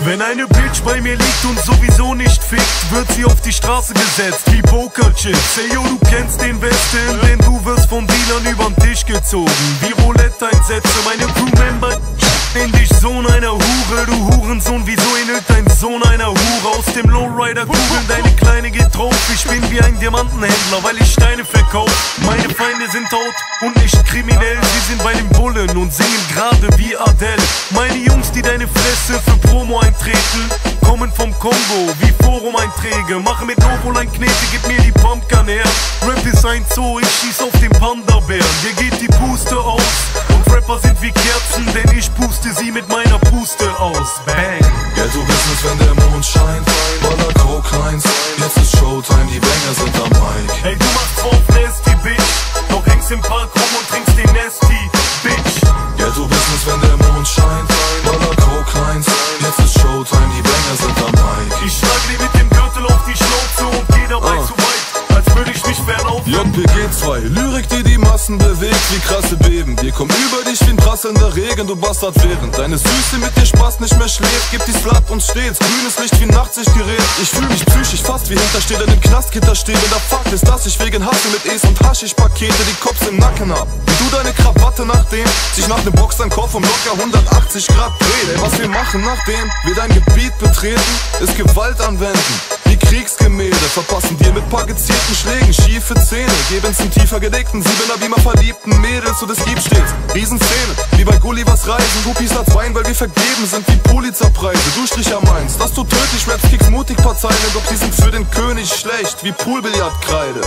Wenn eine Bitch bei mir liegt und sowieso nicht fickt, wird sie auf die Straße gesetzt wie Pokerchips. Ey yo, du kennst den Westen, denn du wirst von Dealern übern Tisch gezogen wie Roulette-Einsätze. Meine Crewmember in dich, Sohn einer Hure. Du Hurensohn, wieso ähnelt dein Sohn einer Hure? Aus dem Lowrider kugeln deine Kleine geht drauf. Ich bin wie ein Diamantenhändler, weil ich Steine verkauf. Meine Feinde sind tot und nicht kriminell. Sie sind bei den Bullen und singen gerade wie Adele. Meine Jungs, die deine Fresse für Promo eintreten, kommen vom Kongo wie Forum-Einträge. Mache mit Novoline Knete, gib mir die Pumpgun her. Rap ist ein Zoo, ich schieß auf den Panda-Bären. Dir geht die Puste aus und Rapper sind wie Kerzen, denn ich puste sie mit meiner Puste aus. Bang! Ghetto-Business, wenn der Mond scheint, voller Coke-Lines. Jetzt ist Showtime, die Banger sind am Mic. Hey, du machst drauf Nasty, Bitch, doch hängst im Park rum und trinkst den Nasty, Bitch. Ghetto-Business, wenn der Mond scheint, voller Coke-Lines. Jetzt ist Showtime, die Banger sind am Mic. Ich schlage dir mit dem Gürtel auf die Schnauze und geh dabei zu weit, als würde ich mich verlaufen. JPG2, Lyrik, die die Massen bewegt wie krasse Beben. Wir kommen über dich wie ein prasselnder Regen, du Bastard. Während deine Süße mit dir Spaß nicht mehr schläft, gibt die Slut uns stets grünes Licht wie nachts sich gerät. Ich fühl mich psychisch fast wie Hintersteher in dem Knastgitter stehen. Der Fakt ist, dass ich wegen Hasse mit Es und Haschisch-Pakete die Cops im Nacken hab. Wie du deine Krawatte nachdem sich nach dem Boxerkopf um locker 180 Grad dreht. Ey, was wir machen nachdem wir dein Gebiet betreten, ist Gewalt anwenden wie Kriegsgemälde. Verpassen dir mit paar gezielten Schlägen schiefe Zähne, geben's im tiefer gelegten Siebener Beamer verliebten Mädels, so das gibt stets Riesenszene, wie bei Gullivers Reisen. Guppies als Wein, weil wir vergeben sind wie Pulitzerpreise. Du Stricher meinst, dass du tödlich rappst, kickst mutig Parteien, doch die sind für den König schlecht wie Poolbillardkreide.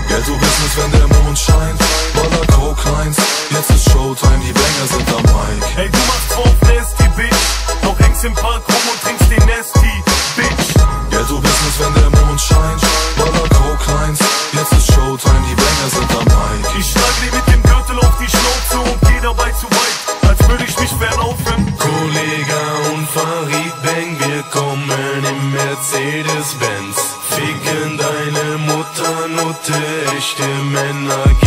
Ghetto-Business, wenn der Mond scheint, voller Coke-Lines. Jetzt ist Showtime, die Banger sind am Mic. Hey, du machst drauf Nasty, Bitch, doch hängst im Park rum und trinkst den Nasty, Bitch. Ghetto-Business, wenn der Mond scheint, voller Coke-Lines. Jetzt ist Showtime, die Banger sind am Mic. Ich schlage dir mit dem Gürtel auf die Schnauze und geh dabei zu weit, als würde ich mich verlaufen. Kollega und Farid Bang, wir kommen im Mercedes-Benz. Ficken deine Mutter, Nutte, echte Männer